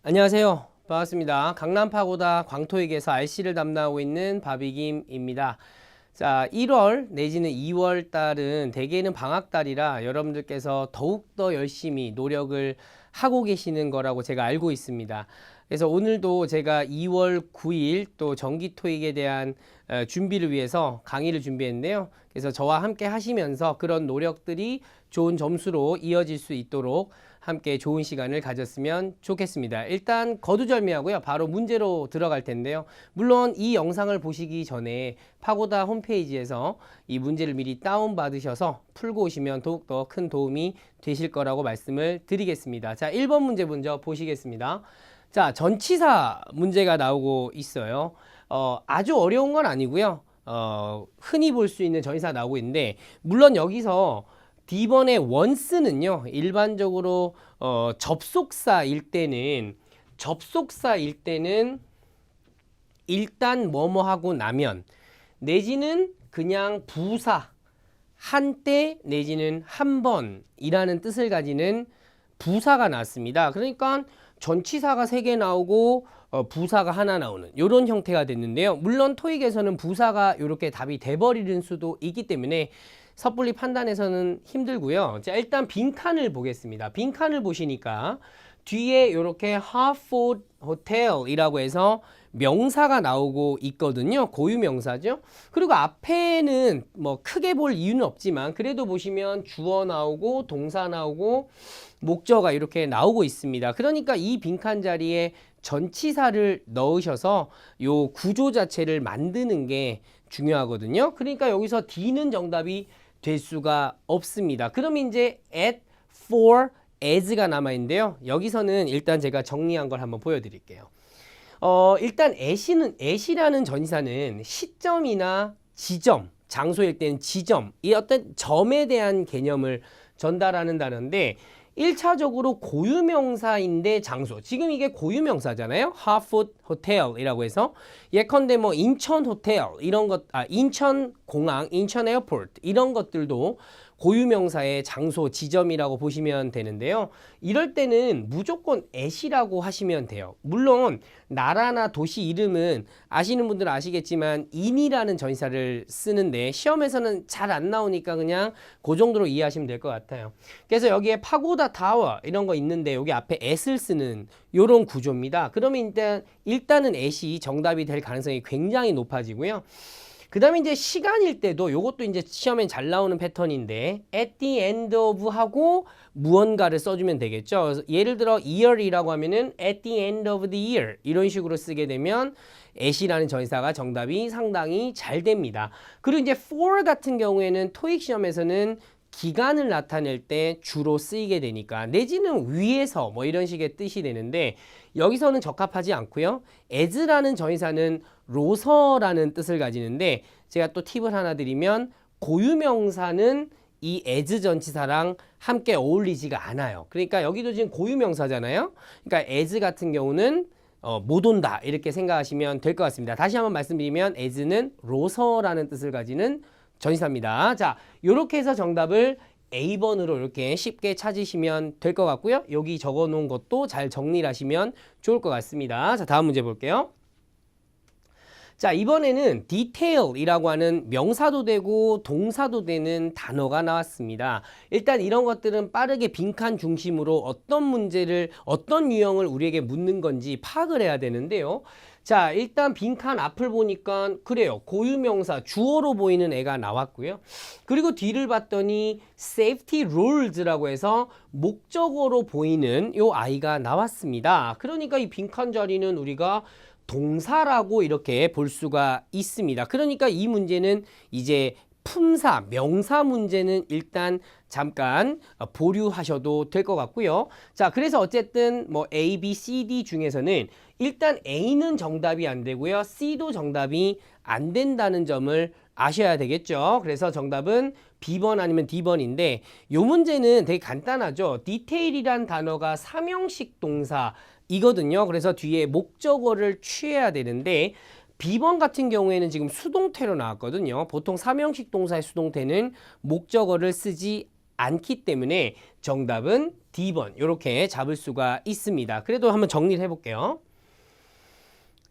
안녕하세요. 반갑습니다. 강남 파고다 광토익에서 RC를 담당하고 있는 바비김입니다. 자, 1월 내지는 2월 달은 대개는 방학 달이라 여러분들께서 더욱더 열심히 노력을 하고 계시는 거라고 제가 알고 있습니다. 그래서 오늘도 제가 2월 9일 또 정기 토익에 대한 준비를 위해서 강의를 준비했는데요. 그래서 저와 함께 하시면서 그런 노력들이 좋은 점수로 이어질 수 있도록 함께 좋은 시간을 가졌으면 좋겠습니다. 일단 거두절미하고요. 바로 문제로 들어갈 텐데요. 물론 이 영상을 보시기 전에 파고다 홈페이지에서 이 문제를 미리 다운받으셔서 풀고 오시면 더욱더 큰 도움이 되실 거라고 말씀을 드리겠습니다. 자, 1번 문제 먼저 보시겠습니다. 자, 전치사 문제가 나오고 있어요. 아주 어려운 건 아니고요. 흔히 볼 수 있는 전치사 나오고 있는데, 물론 여기서 D번의 once는요, 일반적으로 접속사일 때는 일단 뭐뭐 하고 나면 내지는 그냥 부사 한때 내지는 한 번이라는 뜻을 가지는 부사가 나왔습니다. 그러니까 전치사가 3개 나오고 부사가 하나 나오는 이런 형태가 됐는데요. 물론 토익에서는 부사가 이렇게 답이 돼버리는 수도 있기 때문에 섣불리 판단해서는 힘들고요. 자, 일단 빈칸을 보겠습니다. 빈칸을 보시니까 뒤에 이렇게 하포드 호텔이라고 해서 명사가 나오고 있거든요. 고유 명사죠. 그리고 앞에는 뭐 크게 볼 이유는 없지만 그래도 보시면 주어 나오고 동사 나오고 목적어가 이렇게 나오고 있습니다. 그러니까 이 빈칸 자리에 전치사를 넣으셔서 요 구조 자체를 만드는 게 중요하거든요. 그러니까 여기서 D는 정답이 될 수가 없습니다. 그럼 이제 at, for, as가 남아있는데요. 여기서는 일단 제가 정리한 걸 한번 보여드릴게요. 일단 at이라는 전치사는 시점이나 지점, 장소일 때는 지점, 이 어떤 점에 대한 개념을 전달하는 단어인데 1차적으로 고유명사인데 장소. 지금 이게 고유명사잖아요. 하포드 호텔이라고 해서 예컨대 뭐 인천 호텔 이런 것, 인천 공항, 인천 에어포트 이런 것들도 고유명사의 장소, 지점이라고 보시면 되는데요. 이럴 때는 무조건 at이라고 하시면 돼요. 물론 나라나 도시 이름은 아시는 분들은 아시겠지만 in이라는 전치사를 쓰는데 시험에서는 잘 안 나오니까 그냥 그 정도로 이해하시면 될 것 같아요. 그래서 여기에 파고다 타워 이런 거 있는데 여기 앞에 at을 쓰는 이런 구조입니다. 그러면 일단은 at이 정답이 될 가능성이 굉장히 높아지고요. 그 다음에 이제 시간일 때도 요것도 이제 시험엔 잘 나오는 패턴인데 at the end of 하고 무언가를 써주면 되겠죠. 그래서 예를 들어 year이라고 하면은 at the end of the year 이런 식으로 쓰게 되면 at이라는 전치사가 정답이 상당히 잘 됩니다. 그리고 이제 for 같은 경우에는 토익 시험에서는 기간을 나타낼 때 주로 쓰이게 되니까 내지는 위에서 뭐 이런 식의 뜻이 되는데 여기서는 적합하지 않고요. as라는 전치사는 로서라는 뜻을 가지는데 제가 또 팁을 하나 드리면 고유명사는 이 as 전치사랑 함께 어울리지가 않아요. 그러니까 여기도 지금 고유명사잖아요. 그러니까 as 같은 경우는 못 온다 이렇게 생각하시면 될 것 같습니다. 다시 한번 말씀드리면 as는 로서라는 뜻을 가지는 전치사입니다. 자, 이렇게 해서 정답을 A번으로 이렇게 쉽게 찾으시면 될 것 같고요. 여기 적어 놓은 것도 잘 정리를 하시면 좋을 것 같습니다. 자, 다음 문제 볼게요. 자, 이번에는 detail이라고 하는 명사도 되고 동사도 되는 단어가 나왔습니다. 일단 이런 것들은 빠르게 빈칸 중심으로 어떤 문제를 어떤 유형을 우리에게 묻는 건지 파악을 해야 되는데요. 자, 일단 빈칸 앞을 보니까 그래요. 고유명사 주어로 보이는 애가 나왔고요. 그리고 뒤를 봤더니 safety rules라고 해서 목적어로 보이는 요 아이가 나왔습니다. 그러니까 이 빈칸 자리는 우리가 동사라고 이렇게 볼 수가 있습니다. 그러니까 이 문제는 이제 품사, 명사 문제는 일단 잠깐 보류하셔도 될 것 같고요. 자, 그래서 어쨌든 뭐 A, B, C, D 중에서는 일단 A는 정답이 안 되고요. C도 정답이 안 된다는 점을 아셔야 되겠죠. 그래서 정답은 B번 아니면 D번인데 이 문제는 되게 간단하죠. detail이란 단어가 삼형식 동사이거든요. 그래서 뒤에 목적어를 취해야 되는데 B번 같은 경우에는 지금 수동태로 나왔거든요. 보통 삼형식 동사의 수동태는 목적어를 쓰지 않기 때문에 정답은 D번 이렇게 잡을 수가 있습니다. 그래도 한번 정리를 해볼게요.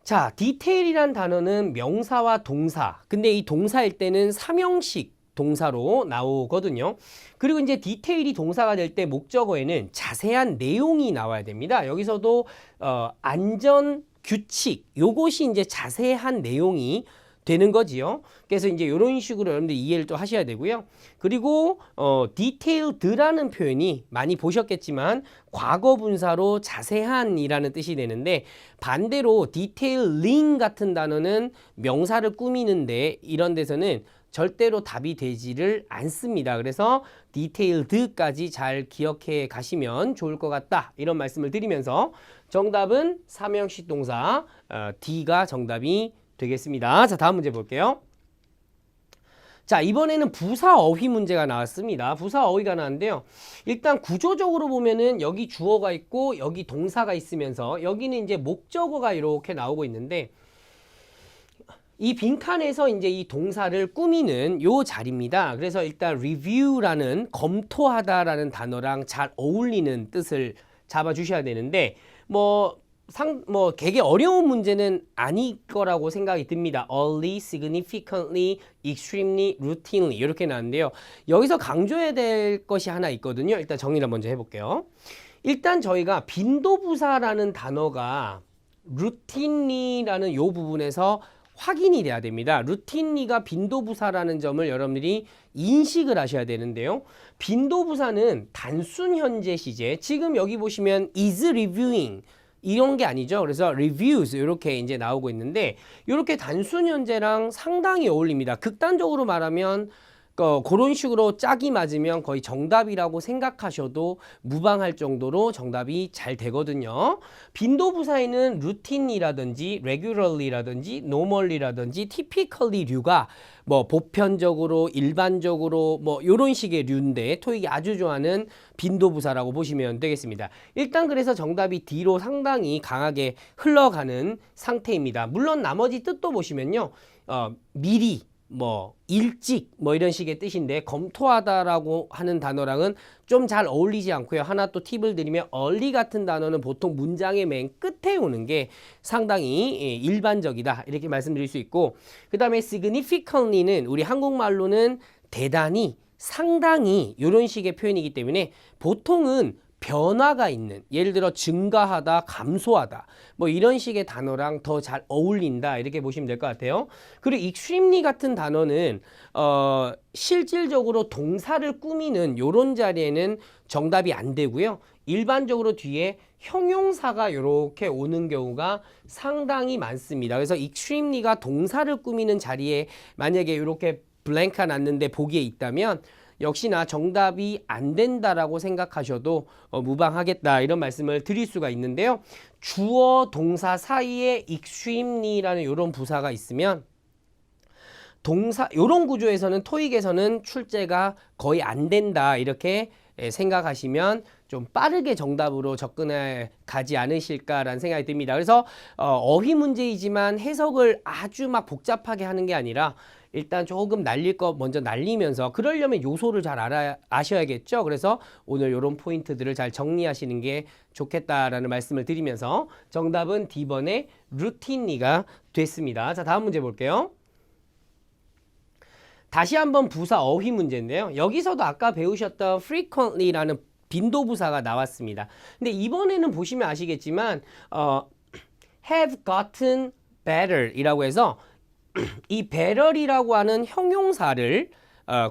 자, 디테일이란 단어는 명사와 동사. 근데 이 동사일 때는 삼형식 동사로 나오거든요. 그리고 이제 디테일이 동사가 될 때 목적어에는 자세한 내용이 나와야 됩니다. 여기서도 안전 규칙 요것이 이제 자세한 내용이 되는 거지요. 그래서 이제 이런 식으로 여러분들 이해를 또 하셔야 되고요. 그리고 디테일드라는 표현이 많이 보셨겠지만 과거 분사로 자세한이라는 뜻이 되는데 반대로 디테일링 같은 단어는 명사를 꾸미는데 이런 데서는 절대로 답이 되지를 않습니다. 그래서 디테일드까지 잘 기억해 가시면 좋을 것 같다. 이런 말씀을 드리면서 정답은 삼형식 동사 D가 정답이 되겠습니다. 자, 다음 문제 볼게요. 자, 이번에는 부사 어휘 문제가 나왔습니다. 부사 어휘가 나왔는데요. 일단 구조적으로 보면은 여기 주어가 있고 여기 동사가 있으면서 여기는 이제 목적어가 이렇게 나오고 있는데 이 빈칸에서 이제 이 동사를 꾸미는 요 자리입니다. 그래서 일단 review라는 검토하다라는 단어랑 잘 어울리는 뜻을 잡아 주셔야 되는데 되게 어려운 문제는 아닐 거라고 생각이 듭니다. early, significantly, extremely, routinely 이렇게 나왔는데요. 여기서 강조해야 될 것이 하나 있거든요. 일단 정리를 먼저 해볼게요. 일단 저희가 빈도부사라는 단어가 routinely라는 요 부분에서 확인이 돼야 됩니다. routinely가 빈도부사라는 점을 여러분들이 인식을 하셔야 되는데요. 빈도부사는 단순 현재 시제, 지금 여기 보시면 is reviewing 이런 게 아니죠. 그래서 reviews 이렇게 이제 나오고 있는데 이렇게 단순 현재랑 상당히 어울립니다. 극단적으로 말하면 그런 식으로 짝이 맞으면 거의 정답이라고 생각하셔도 무방할 정도로 정답이 잘 되거든요. 빈도부사에는 routinely라든지 regularly라든지 normally라든지 typically류가 보편적으로 일반적으로 이런 식의 류인데 토익이 아주 좋아하는 빈도부사라고 보시면 되겠습니다. 일단 그래서 정답이 D로 상당히 강하게 흘러가는 상태입니다. 물론 나머지 뜻도 보시면요. 미리 일찍 이런 식의 뜻인데 검토하다라고 하는 단어랑은 좀 잘 어울리지 않고요. 하나 또 팁을 드리면 early 같은 단어는 보통 문장의 맨 끝에 오는 게 상당히 일반적이다 이렇게 말씀드릴 수 있고 그 다음에 significantly는 우리 한국말로는 대단히 상당히 이런 식의 표현이기 때문에 보통은 변화가 있는 예를 들어 증가하다 감소하다 이런 식의 단어랑 더 잘 어울린다 이렇게 보시면 될 것 같아요. 그리고 extremely 같은 단어는 실질적으로 동사를 꾸미는 이런 자리에는 정답이 안 되고요. 일반적으로 뒤에 형용사가 이렇게 오는 경우가 상당히 많습니다. 그래서 extremely가 동사를 꾸미는 자리에 만약에 이렇게 블랭크가 났는데 보기에 있다면 역시나 정답이 안 된다라고 생각하셔도 무방하겠다 이런 말씀을 드릴 수가 있는데요. 주어 동사 사이에 extremely라는 이런 부사가 있으면 동사 이런 구조에서는 토익에서는 출제가 거의 안 된다 이렇게 생각하시면 좀 빠르게 정답으로 접근해 가지 않으실까라는 생각이 듭니다. 그래서 어휘 문제이지만 해석을 아주 막 복잡하게 하는 게 아니라 일단 조금 날릴 거 먼저 날리면서 그러려면 요소를 잘 아셔야겠죠. 그래서 오늘 이런 포인트들을 잘 정리하시는 게 좋겠다라는 말씀을 드리면서 정답은 D번의 routinely가 됐습니다. 자, 다음 문제 볼게요. 다시 한번 부사 어휘 문제인데요. 여기서도 아까 배우셨던 frequently라는 빈도부사가 나왔습니다. 근데 이번에는 보시면 아시겠지만 have gotten better 이라고 해서 이 better이라고 하는 형용사를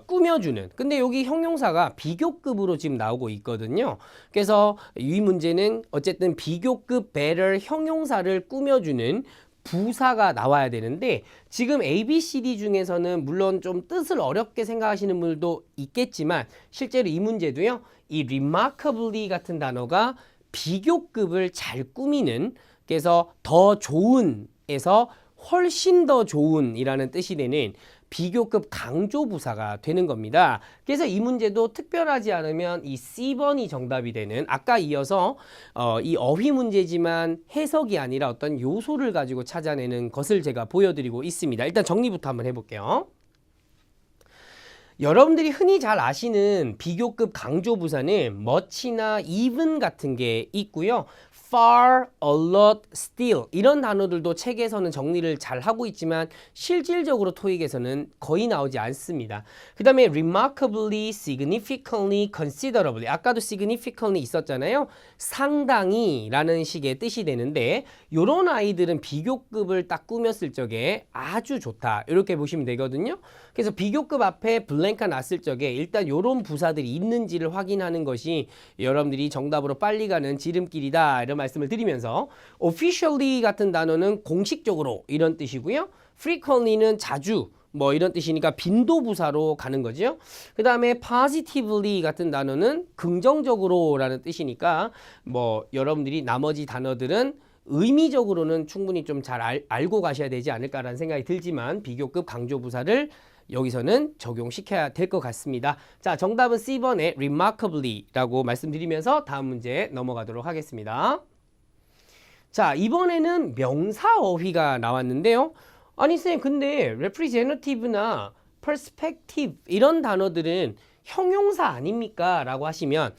꾸며주는 근데 여기 형용사가 비교급으로 지금 나오고 있거든요. 그래서 이 문제는 어쨌든 비교급 better 형용사를 꾸며주는 부사가 나와야 되는데 지금 ABCD 중에서는 물론 좀 뜻을 어렵게 생각하시는 분들도 있겠지만 실제로 이 문제도요. 이 remarkably 같은 단어가 비교급을 잘 꾸미는 그래서 더 좋은에서 훨씬 더 좋은 이라는 뜻이 되는 비교급 강조부사가 되는 겁니다. 그래서 이 문제도 특별하지 않으면 이 C번이 정답이 되는 아까 이어서 이 어휘 문제지만 해석이 아니라 어떤 요소를 가지고 찾아내는 것을 제가 보여드리고 있습니다. 일단 정리부터 한번 해볼게요. 여러분들이 흔히 잘 아시는 비교급 강조 부사는 much나 even 같은 게 있고요. far, a lot, still 이런 단어들도 책에서는 정리를 잘 하고 있지만 실질적으로 토익에서는 거의 나오지 않습니다. 그 다음에 remarkably, significantly, considerably 아까도 significantly 있었잖아요. 상당히 라는 식의 뜻이 되는데 요런 아이들은 비교급을 딱 꾸몄을 적에 아주 좋다 이렇게 보시면 되거든요. 그래서 비교급 앞에 블랭크가 났을 적에 일단 요런 부사들이 있는지를 확인하는 것이 여러분들이 정답으로 빨리 가는 지름길이다 이런 말씀을 드리면서 officially 같은 단어는 공식적으로 이런 뜻이고요. frequently는 자주 뭐 이런 뜻이니까 빈도부사로 가는 거죠. 그 다음에 positively 같은 단어는 긍정적으로 라는 뜻이니까 뭐 여러분들이 나머지 단어들은 의미적으로는 충분히 좀 잘 알고 가셔야 되지 않을까라는 생각이 들지만 비교급 강조부사를 여기서는 적용시켜야 될 것 같습니다. 자, 정답은 C번에 remarkably라고 말씀드리면서 다음 문제 넘어가도록 하겠습니다. 자, 이번에는 명사 어휘가 나왔는데요. 아니 쌤, 근데 representative나 perspective 이런 단어들은 형용사 아닙니까? 라고 하시면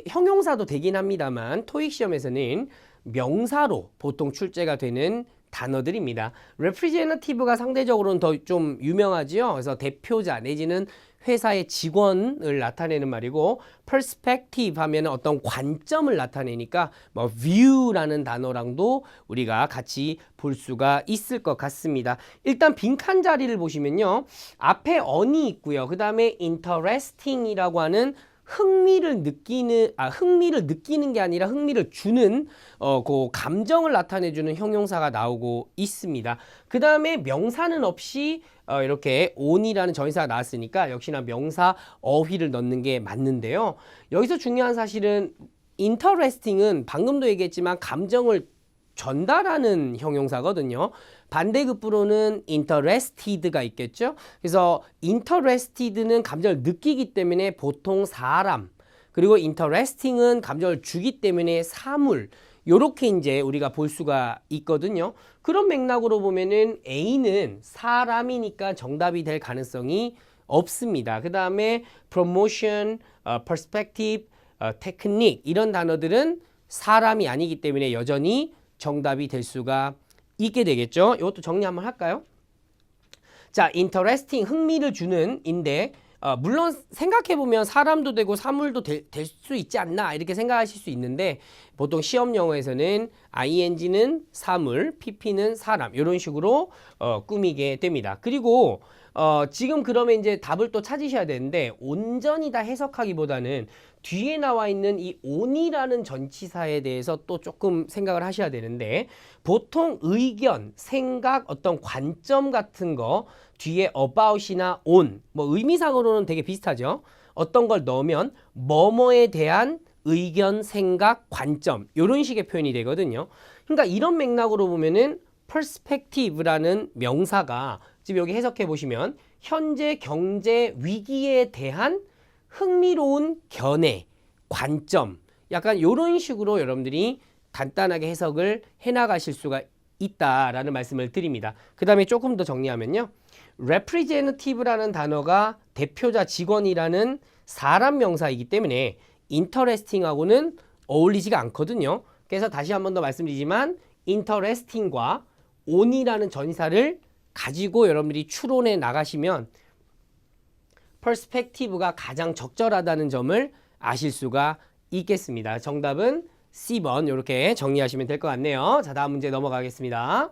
형용사도 되긴 합니다만 토익 시험에서는 명사로 보통 출제가 되는 단어들입니다. representative가 상대적으로는 더 좀 유명하지요. 그래서 대표자 내지는 회사의 직원을 나타내는 말이고 perspective 하면 어떤 관점을 나타내니까 뭐 view라는 단어랑도 우리가 같이 볼 수가 있을 것 같습니다. 일단 빈칸 자리를 보시면요. 앞에 on이 있고요. 그 다음에 interesting이라고 하는 흥미를 느끼는 게 아니라 흥미를 주는 그 감정을 나타내주는 형용사가 나오고 있습니다. 그 다음에 명사는 없이 이렇게 on이라는 전치사가 나왔으니까 역시나 명사 어휘를 넣는 게 맞는데요. 여기서 중요한 사실은 interesting은 방금도 얘기했지만 감정을 전달하는 형용사거든요. 반대급부로는 interested가 있겠죠. 그래서 interested는 감정을 느끼기 때문에 보통 사람, 그리고 interesting은 감정을 주기 때문에 사물, 요렇게 이제 우리가 볼 수가 있거든요. 그런 맥락으로 보면은 A는 사람이니까 정답이 될 가능성이 없습니다. 그 다음에 promotion, perspective, technique 이런 단어들은 사람이 아니기 때문에 여전히 정답이 될 수가 있게 되겠죠. 이것도 정리 한번 할까요? 자, interesting, 흥미를 주는 인데 물론 생각해보면 사람도 되고 사물도 될 수 있지 않나 이렇게 생각하실 수 있는데 보통 시험 영어에서는 ing는 사물, pp는 사람 이런 식으로 꾸미게 됩니다. 그리고 지금 그러면 이제 답을 또 찾으셔야 되는데 온전히 다 해석하기보다는 뒤에 나와 있는 이 on이라는 전치사에 대해서 또 조금 생각을 하셔야 되는데 보통 의견, 생각, 어떤 관점 같은 거 뒤에 about이나 on 뭐 의미상으로는 되게 비슷하죠. 어떤 걸 넣으면 뭐뭐에 대한 의견, 생각, 관점 이런 식의 표현이 되거든요. 그러니까 이런 맥락으로 보면은 perspective라는 명사가 지금 여기 해석해 보시면 현재 경제 위기에 대한 흥미로운 견해, 관점 약간 이런 식으로 여러분들이 간단하게 해석을 해나가실 수가 있다라는 말씀을 드립니다. 그 다음에 조금 더 정리하면요. representative라는 단어가 대표자 직원이라는 사람 명사이기 때문에 interesting하고는 어울리지가 않거든요. 그래서 다시 한 번 더 말씀드리지만 interesting과 on이라는 전치사를 가지고 여러분들이 추론해 나가시면 perspective가 가장 적절하다는 점을 아실 수가 있겠습니다. 정답은 C번 이렇게 정리하시면 될 것 같네요. 자, 다음 문제 넘어가겠습니다.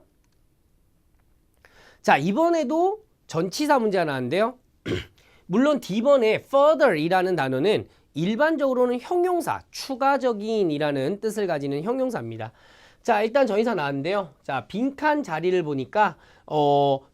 자, 이번에도 전치사 문제가 나왔는데요. 물론 D번에 further이라는 단어는 일반적으로는 형용사, 추가적인 이라는 뜻을 가지는 형용사입니다. 자, 일단 전치사 나왔는데요. 자, 빈칸 자리를 보니까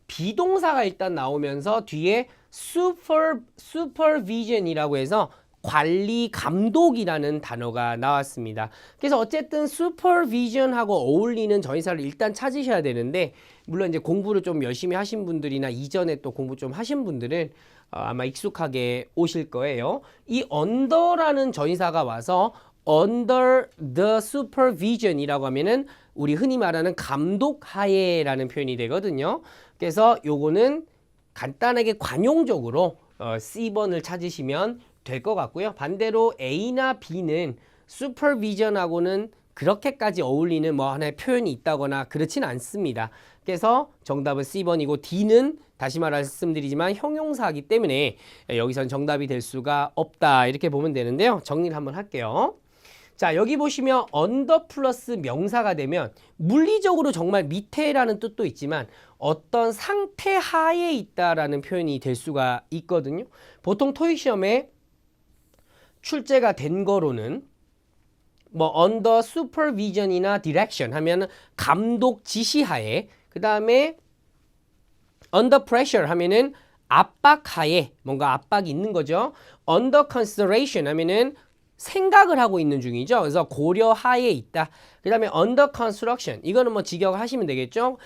비동사가 일단 나오면서 뒤에 supervision이라고 해서 관리, 감독이라는 단어가 나왔습니다. 그래서 어쨌든 supervision하고 어울리는 전치사를 일단 찾으셔야 되는데 물론 이제 공부를 좀 열심히 하신 분들이나 이전에 또 공부 좀 하신 분들은 아마 익숙하게 오실 거예요. 이 under라는 전치사가 와서 under the supervision이라고 하면은 우리 흔히 말하는 감독 하에라는 표현이 되거든요. 그래서 요거는 간단하게 관용적으로 C번을 찾으시면 될 것 같고요. 반대로 A나 B는 supervision하고는 그렇게까지 어울리는 뭐 하나의 표현이 있다거나 그렇진 않습니다. 그래서 정답은 C번이고 D는 다시 말씀드리지만 형용사이기 때문에 여기선 정답이 될 수가 없다. 이렇게 보면 되는데요. 정리를 한번 할게요. 자, 여기 보시면 under 플러스 명사가 되면 물리적으로 정말 밑에라는 뜻도 있지만 어떤 상태 하에 있다라는 표현이 될 수가 있거든요. 보통 토익 시험에 출제가 된 거로는 뭐 under supervision이나 direction 하면 감독 지시하에, 그 다음에 under pressure 하면은 압박하에, 뭔가 압박이 있는 거죠. under consideration 하면은 생각을 하고 있는 중이죠. 그래서 고려하에 있다. 그 다음에 under construction, 이거는 뭐 직역하시면 되겠죠.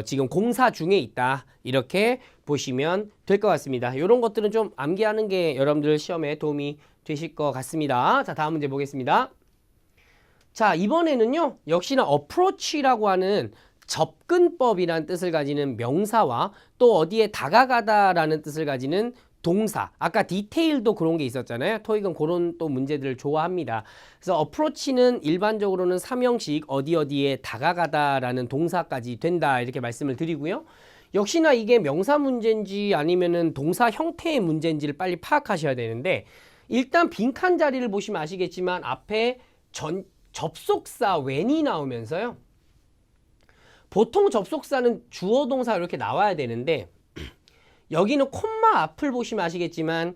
지금 공사 중에 있다. 이렇게 보시면 될 것 같습니다. 이런 것들은 좀 암기하는 게 여러분들 시험에 도움이 되실 것 같습니다. 자, 다음 문제 보겠습니다. 자, 이번에는요, 역시나 approach라고 하는 접근법이라는 뜻을 가지는 명사와 또 어디에 다가가다라는 뜻을 가지는 동사. 아까 디테일도 그런 게 있었잖아요. 토익은 그런 또 문제들을 좋아합니다. 그래서 approach는 일반적으로는 삼형식 어디에 다가가다라는 동사까지 된다. 이렇게 말씀을 드리고요. 역시나 이게 명사 문제인지 아니면은 동사 형태의 문제인지를 빨리 파악하셔야 되는데, 일단 빈칸 자리를 보시면 아시겠지만 앞에 접속사 when이 나오면서요. 보통 접속사는 주어 동사 이렇게 나와야 되는데 여기는 콤마 앞을 보시면 아시겠지만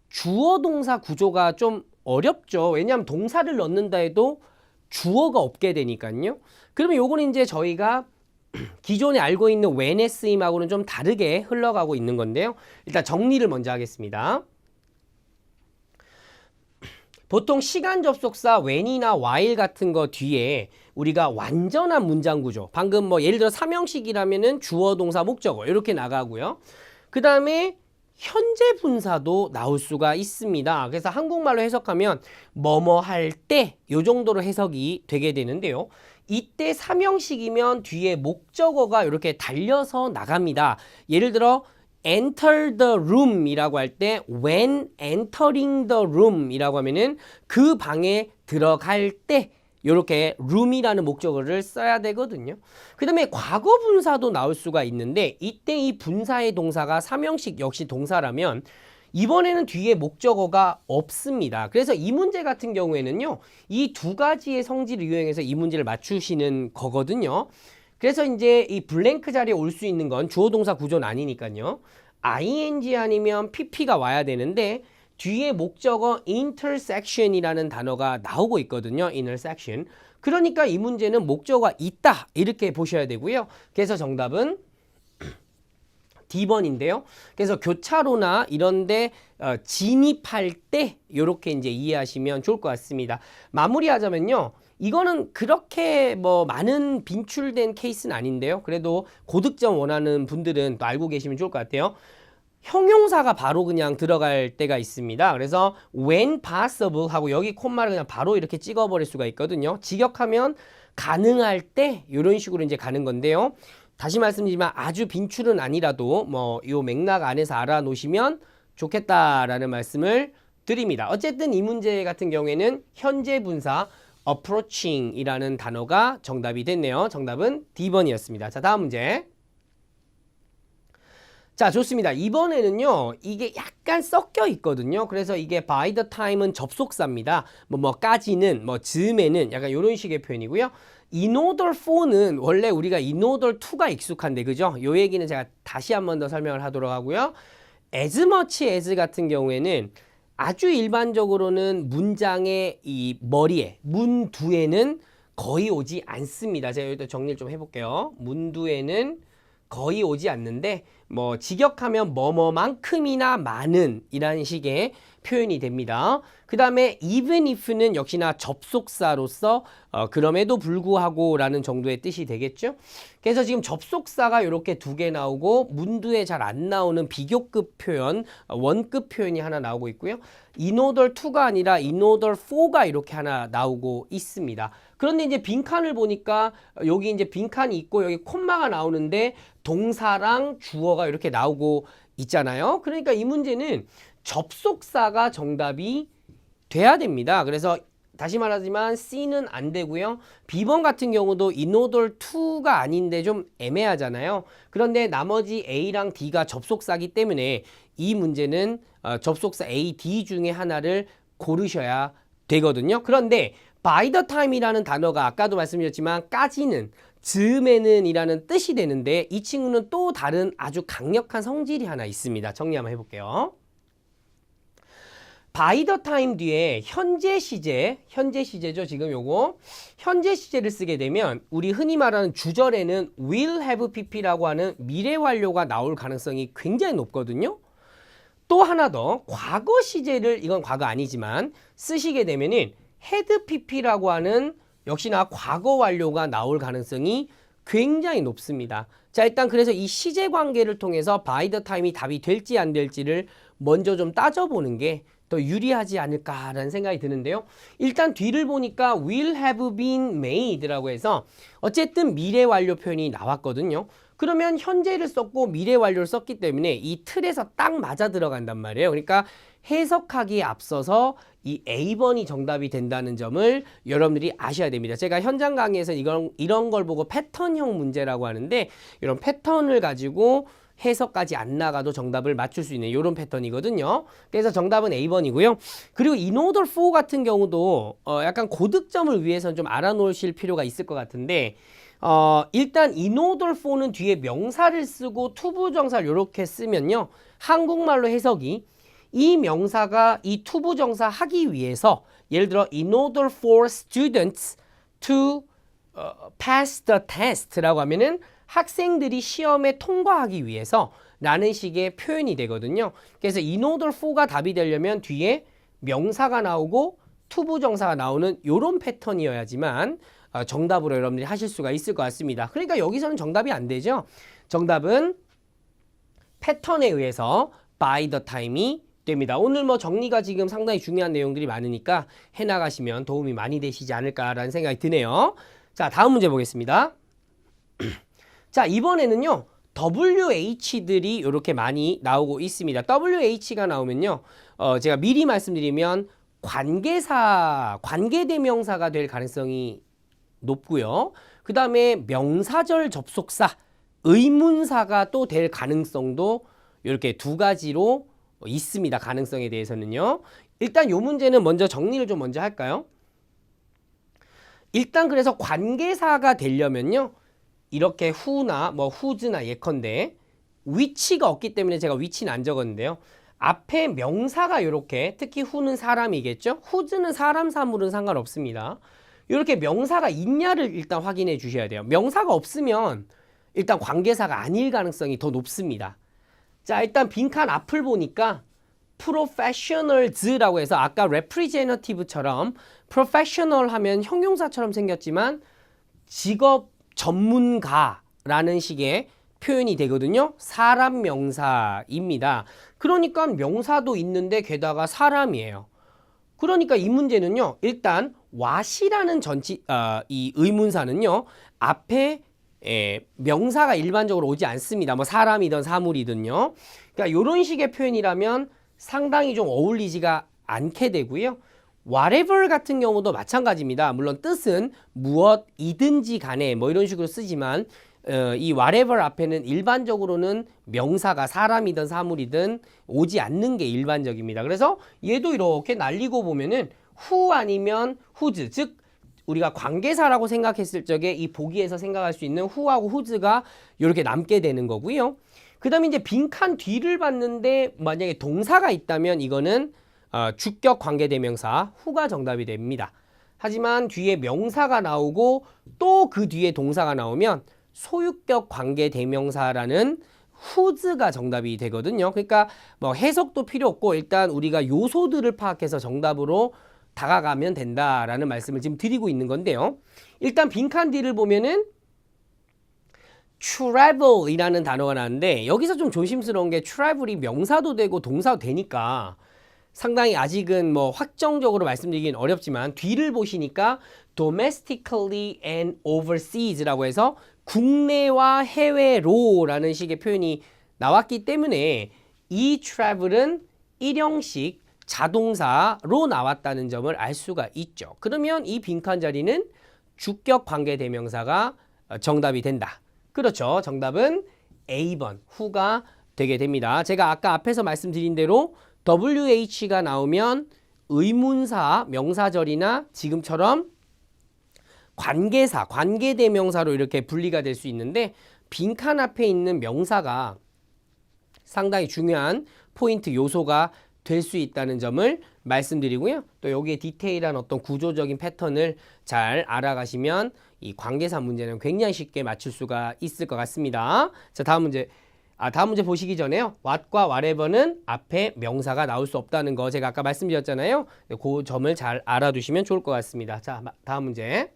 주어 동사 구조가 좀 어렵죠. 왜냐하면 동사를 넣는다 해도 주어가 없게 되니까요. 그러면 요거는 이제 저희가 기존에 알고 있는 when의 쓰임하고는 좀 다르게 흘러가고 있는 건데요. 일단 정리를 먼저 하겠습니다. 보통 시간 접속사 when이나 while 같은 거 뒤에 우리가 완전한 문장 구조, 방금 뭐 예를 들어 삼형식이라면은 주어 동사 목적어 이렇게 나가고요. 그 다음에 현재 분사도 나올 수가 있습니다. 그래서 한국말로 해석하면 뭐뭐 할 때 요 정도로 해석이 되게 되는데요. 이때 삼형식이면 뒤에 목적어가 이렇게 달려서 나갑니다. 예를 들어 enter the room 이라고 할 때 when entering the room 이라고 하면은 그 방에 들어갈 때 이렇게 room이라는 목적어를 써야 되거든요. 그 다음에 과거 분사도 나올 수가 있는데 이때 이 분사의 동사가 삼형식 역시 동사라면 이번에는 뒤에 목적어가 없습니다. 그래서 이 문제 같은 경우에는요, 이 두 가지의 성질을 이용해서 이 문제를 맞추시는 거거든요. 그래서 이제 이 블랭크 자리에 올 수 있는 건 주어 동사 구조는 아니니까요. ing 아니면 pp가 와야 되는데 뒤에 목적어 intersection이라는 단어가 나오고 있거든요. intersection. 그러니까 이 문제는 목적어가 있다. 이렇게 보셔야 되고요. 그래서 정답은 D번인데요. 그래서 교차로나 이런데 진입할 때 이렇게 이제 이해하시면 좋을 것 같습니다. 마무리하자면요. 이거는 그렇게 뭐 많은 빈출된 케이스는 아닌데요. 그래도 고득점 원하는 분들은 또 알고 계시면 좋을 것 같아요. 형용사가 바로 그냥 들어갈 때가 있습니다. 그래서 when possible 하고 여기 콤마를 그냥 바로 이렇게 찍어버릴 수가 있거든요. 직역하면 가능할 때 이런 식으로 이제 가는 건데요. 다시 말씀드리지만 아주 빈출은 아니라도 뭐 요 맥락 안에서 알아놓으시면 좋겠다라는 말씀을 드립니다. 어쨌든 이 문제 같은 경우에는 현재 분사 approaching이라는 단어가 정답이 됐네요. 정답은 D번이었습니다. 자, 다음 문제. 자, 좋습니다. 이번에는요, 이게 약간 섞여 있거든요. 그래서 이게 by the time은 접속사입니다. 뭐까지는, 즈음에는 약간 이런 식의 표현이고요. in order for는 원래 우리가 in order to가 익숙한데, 그죠? 요 얘기는 제가 다시 한 번 더 설명을 하도록 하고요. as much as 같은 경우에는 아주 일반적으로는 문장의 이 머리에, 문두에는 거의 오지 않습니다. 제가 여기다 정리를 좀 해볼게요. 문두에는 거의 오지 않는데 뭐 직역하면 뭐뭐만큼이나 많은 이라는 식의 표현이 됩니다. 그 다음에 even if는 역시나 접속사로서 그럼에도 불구하고 라는 정도의 뜻이 되겠죠. 그래서 지금 접속사가 이렇게 두 개 나오고 문두에 잘 안 나오는 비교급 표현, 원급 표현이 하나 나오고 있고요. in order to가 아니라 in order for가 이렇게 하나 나오고 있습니다. 그런데 이제 빈칸을 보니까 여기 이제 빈칸이 있고 여기 콤마가 나오는데 동사랑 주어가 이렇게 나오고 있잖아요. 그러니까 이 문제는 접속사가 정답이 돼야 됩니다. 그래서 다시 말하지만 C는 안 되고요. B번 같은 경우도 in order to가 아닌데 좀 애매하잖아요. 그런데 나머지 A랑 D가 접속사기 때문에 이 문제는 접속사 A, D 중에 하나를 고르셔야 되거든요. 그런데 by the time이라는 단어가 아까도 말씀드렸지만 까지는, 즈음에는 이라는 뜻이 되는데 이 친구는 또 다른 아주 강력한 성질이 하나 있습니다. 정리 한번 해볼게요. by the time 뒤에 현재 시제죠. 지금 요거 현재 시제를 쓰게 되면 우리 흔히 말하는 주절에는 will have pp라고 하는 미래 완료가 나올 가능성이 굉장히 높거든요. 또 하나 더 과거 시제를, 이건 과거 아니지만 쓰시게 되면은 had pp라고 하는 역시나 과거 완료가 나올 가능성이 굉장히 높습니다. 자, 일단 그래서 이 시제 관계를 통해서 by the time이 답이 될지 안 될지를 먼저 좀 따져보는 게 더 유리하지 않을까라는 생각이 드는데요. 일단 뒤를 보니까 will have been made라고 해서 어쨌든 미래 완료 표현이 나왔거든요. 그러면 현재를 썼고 미래 완료를 썼기 때문에 이 틀에서 딱 맞아 들어간단 말이에요. 그러니까 해석하기에 앞서서 이 A번이 정답이 된다는 점을 여러분들이 아셔야 됩니다. 제가 현장 강의에서 이런 걸 보고 패턴형 문제라고 하는데 이런 패턴을 가지고 해석까지 안 나가도 정답을 맞출 수 있는 이런 패턴이거든요. 그래서 정답은 A번이고요. 그리고 in order for 같은 경우도 약간 고득점을 위해서는 좀 알아놓으실 필요가 있을 것 같은데 일단 in order for는 뒤에 명사를 쓰고 투부정사를 이렇게 쓰면요. 한국말로 해석이 이 명사가 이 투부정사 하기 위해서 예를 들어 in order for students to pass the test라고 하면은 학생들이 시험에 통과하기 위해서 라는 식의 표현이 되거든요. 그래서 in order for가 답이 되려면 뒤에 명사가 나오고 투부정사가 나오는 이런 패턴이어야지만 정답으로 여러분들이 하실 수가 있을 것 같습니다. 그러니까 여기서는 정답이 안 되죠. 정답은 패턴에 의해서 by the time이 됩니다. 오늘 뭐 정리가 지금 상당히 중요한 내용들이 많으니까 해나가시면 도움이 많이 되시지 않을까라는 생각이 드네요. 자, 다음 문제 보겠습니다. 자, 이번에는요. WH들이 이렇게 많이 나오고 있습니다. WH가 나오면요. 제가 미리 말씀드리면 관계사, 관계대명사가 될 가능성이 높고요. 그 다음에 명사절 접속사, 의문사가 또 될 가능성도 이렇게 두 가지로 있습니다. 가능성에 대해서는요. 일단 이 문제는 먼저 정리를 좀 먼저 할까요? 일단 그래서 관계사가 되려면요. 이렇게 who나 뭐 whose나 예컨대 위치가 없기 때문에 제가 위치는 안 적었는데요. 앞에 명사가 이렇게, 특히 who는 사람이겠죠. whose는 사람, 사물은 상관없습니다. 이렇게 명사가 있냐를 일단 확인해 주셔야 돼요. 명사가 없으면 일단 관계사가 아닐 가능성이 더 높습니다. 자, 일단 빈칸 앞을 보니까 professionals라고 해서 아까 representative처럼 professional 하면 형용사처럼 생겼지만 직업 전문가라는 식의 표현이 되거든요. 사람 명사입니다. 그러니까 명사도 있는데 게다가 사람이에요. 그러니까 이 문제는요. 일단 what이라는 이 의문사는요. 앞에 명사가 일반적으로 오지 않습니다. 뭐 사람이든 사물이든요. 그러니까 이런 식의 표현이라면 상당히 좀 어울리지가 않게 되고요. whatever 같은 경우도 마찬가지입니다. 물론 뜻은 무엇이든지 간에 뭐 이런 식으로 쓰지만 이 whatever 앞에는 일반적으로는 명사가 사람이든 사물이든 오지 않는 게 일반적입니다. 그래서 얘도 이렇게 날리고 보면은 who 아니면 whose, 즉 우리가 관계사라고 생각했을 적에 이 보기에서 생각할 수 있는 who하고 whose가 이렇게 남게 되는 거고요. 그 다음에 이제 빈칸 뒤를 봤는데 만약에 동사가 있다면 이거는 주격 관계대명사 who가 정답이 됩니다. 하지만 뒤에 명사가 나오고 또 그 뒤에 동사가 나오면 소유격 관계대명사라는 whose가 정답이 되거든요. 그러니까 뭐 해석도 필요 없고 일단 우리가 요소들을 파악해서 정답으로 다가가면 된다라는 말씀을 지금 드리고 있는 건데요. 일단 빈칸 뒤를 보면은 travel이라는 단어가 나왔는데 여기서 좀 조심스러운 게 travel이 명사도 되고 동사도 되니까 상당히 아직은 뭐 확정적으로 말씀드리긴 어렵지만 뒤를 보시니까 domestically and overseas라고 해서 국내와 해외로라는 식의 표현이 나왔기 때문에 이 travel은 일형식 자동사로 나왔다는 점을 알 수가 있죠. 그러면 이 빈칸 자리는 주격 관계대명사가 정답이 된다. 그렇죠. 정답은 A번 who가 되게 됩니다. 제가 아까 앞에서 말씀드린 대로 WH가 나오면 의문사, 명사절이나 지금처럼 관계사, 관계대명사로 이렇게 분리가 될 수 있는데 빈칸 앞에 있는 명사가 상당히 중요한 포인트 요소가 될 수 있다는 점을 말씀드리고요. 또 여기에 디테일한 어떤 구조적인 패턴을 잘 알아가시면 이 관계사 문제는 굉장히 쉽게 맞출 수가 있을 것 같습니다. 자, 다음 문제 보시기 전에요. what과 whatever는 앞에 명사가 나올 수 없다는 거 제가 아까 말씀드렸잖아요. 그 점을 잘 알아두시면 좋을 것 같습니다. 자, 다음 문제.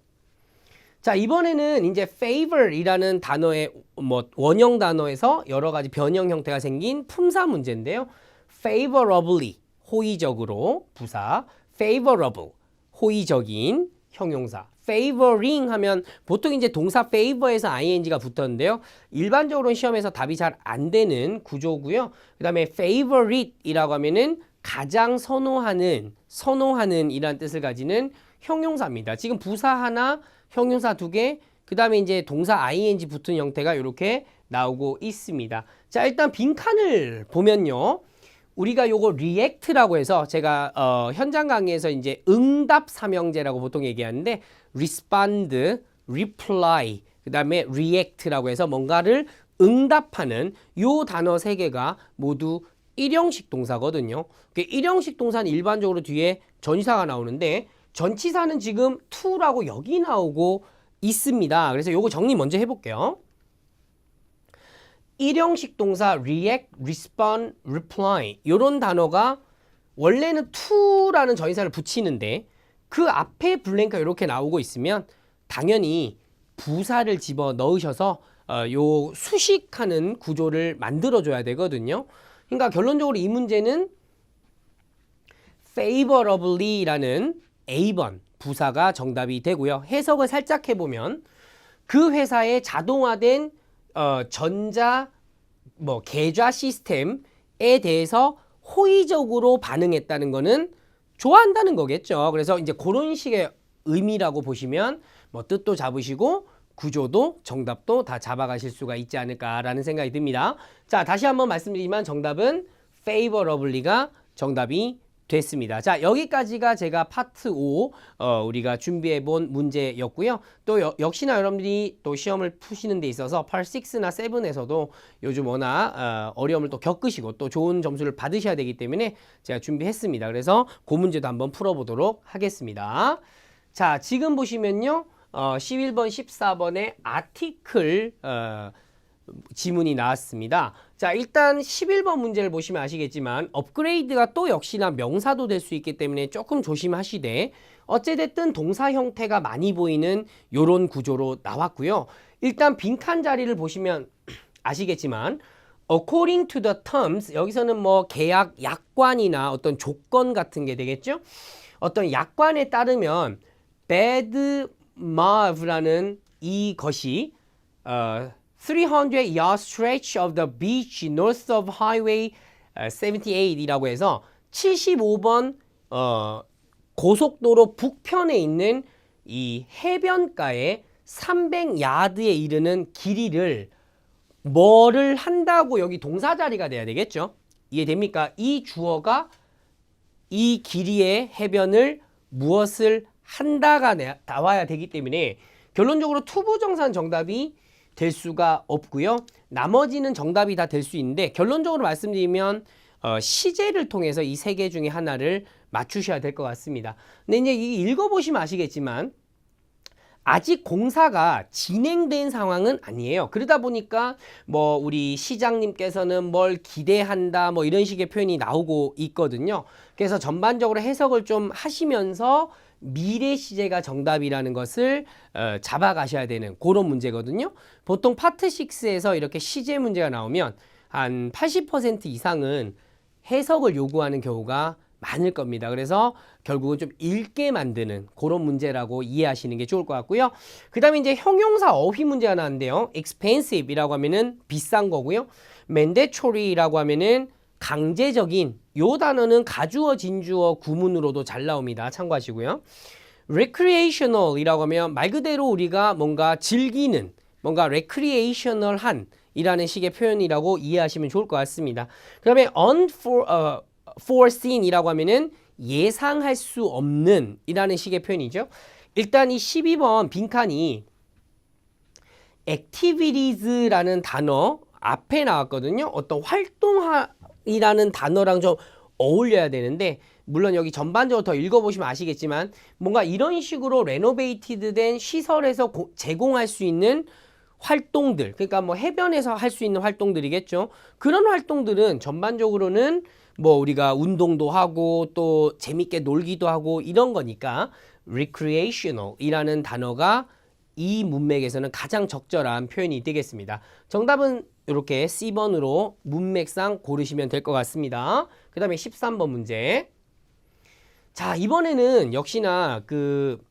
자, 이번에는 이제 favor이라는 단어의 원형 단어에서 여러 가지 변형 형태가 생긴 품사 문제인데요. favorably, 호의적으로 부사, favorable, 호의적인 형용사, favoring 하면 보통 이제 동사 favor에서 ing가 붙었는데요. 일반적으로는 시험에서 답이 잘 안 되는 구조고요. 그 다음에 favorite이라고 하면은 가장 선호하는 이란 뜻을 가지는 형용사입니다. 지금 부사 하나, 형용사 두 개, 그 다음에 이제 동사 ing 붙은 형태가 이렇게 나오고 있습니다. 자, 일단 빈칸을 보면요. 우리가 요거 react라고 해서 제가 현장 강의에서 이제 응답 삼형제라고 보통 얘기하는데 respond, reply, 그 다음에 react라고 해서 뭔가를 응답하는 요 단어 세 개가 모두 일형식 동사거든요. 일형식 동사는 일반적으로 뒤에 전치사가 나오는데 전치사는 지금 to라고 여기 나오고 있습니다. 그래서 요거 정리 먼저 해볼게요. 일형식 동사 react, respond, reply 이런 단어가 원래는 to라는 전치사를 붙이는데 그 앞에 블랭크가 이렇게 나오고 있으면 당연히 부사를 집어 넣으셔서 요 수식하는 구조를 만들어줘야 되거든요. 그러니까 결론적으로 이 문제는 favorably라는 A번 부사가 정답이 되고요. 해석을 살짝 해보면 그 회사의 자동화된 전자 계좌 시스템에 대해서 호의적으로 반응했다는 거는 좋아한다는 거겠죠. 그래서 이제 그런 식의 의미라고 보시면 뜻도 잡으시고 구조도 정답도 다 잡아가실 수가 있지 않을까라는 생각이 듭니다. 자, 다시 한번 말씀드리지만 정답은 favorably가 정답이 됐습니다. 자, 여기까지가 제가 파트 5 우리가 준비해 본 문제였고요. 또 역시나 여러분들이 또 시험을 푸시는 데 있어서 파트 6나 7에서도 요즘 워낙 어려움을 또 겪으시고 또 좋은 점수를 받으셔야 되기 때문에 제가 준비했습니다. 그래서 그 문제도 한번 풀어보도록 하겠습니다. 자, 지금 보시면요. 11번, 14번의 아티클 지문이 나왔습니다. 자, 일단 11번 문제를 보시면 아시겠지만 업그레이드가 또 역시나 명사도 될 수 있기 때문에 조금 조심하시되 어찌됐든 동사 형태가 많이 보이는 요런 구조로 나왔고요. 일단 빈칸 자리를 보시면 아시겠지만 according to the terms 여기서는 계약 약관이나 어떤 조건 같은 게 되겠죠. 어떤 약관에 따르면 bad marve라는 이것이 300 yard stretch of the beach north of highway 78이라고 해서 75번 고속도로 북편에 있는 이 해변가에 300야드에 이르는 길이를 뭐를 한다고 여기 동사 자리가 돼야 되겠죠. 이해됩니까? 이 주어가 이 길이의 해변을 무엇을 한다가 나와야 되기 때문에 결론적으로 투부정사는 정답이 될 수가 없고요. 나머지는 정답이 다 될 수 있는데 결론적으로 말씀드리면 시제를 통해서 이 세 개 중에 하나를 맞추셔야 될 것 같습니다. 근데 이제 읽어보시면 아시겠지만 아직 공사가 진행된 상황은 아니에요. 그러다 보니까 우리 시장님께서는 뭘 기대한다 이런 식의 표현이 나오고 있거든요. 그래서 전반적으로 해석을 좀 하시면서 미래 시제가 정답이라는 것을 잡아가셔야 되는 그런 문제거든요. 보통 파트 6에서 이렇게 시제 문제가 나오면 한 80% 이상은 해석을 요구하는 경우가 많을 겁니다. 그래서 결국은 좀 읽게 만드는 그런 문제라고 이해하시는 게 좋을 것 같고요. 그 다음에 이제 형용사 어휘 문제가 나왔는데요. expensive이라고 하면은 비싼 거고요. mandatory라고 하면은 강제적인 요 단어는 가주어 진주어 구문으로도 잘 나옵니다. 참고하시고요. recreational이라고 하면 말 그대로 우리가 뭔가 즐기는 뭔가 recreational한 이라는 식의 표현이라고 이해하시면 좋을 것 같습니다. 그 다음에 unforeseen이라고 하면은 예상할 수 없는 이라는 식의 표현이죠. 일단 이 12번 빈칸이 activities라는 단어 앞에 나왔거든요. 어떤 활동이라는 단어랑 좀 어울려야 되는데 물론 여기 전반적으로 더 읽어보시면 아시겠지만 뭔가 이런 식으로 레노베이티드 된 시설에서 제공할 수 있는 활동들, 그러니까 뭐 해변에서 할 수 있는 활동들이겠죠. 그런 활동들은 전반적으로는 뭐 우리가 운동도 하고 또 재밌게 놀기도 하고 이런 거니까 recreational이라는 단어가 이 문맥에서는 가장 적절한 표현이 되겠습니다. 정답은 이렇게 C번으로 문맥상 고르시면 될 것 같습니다. 그 다음에 13번 문제. 자, 이번에는 역시나 그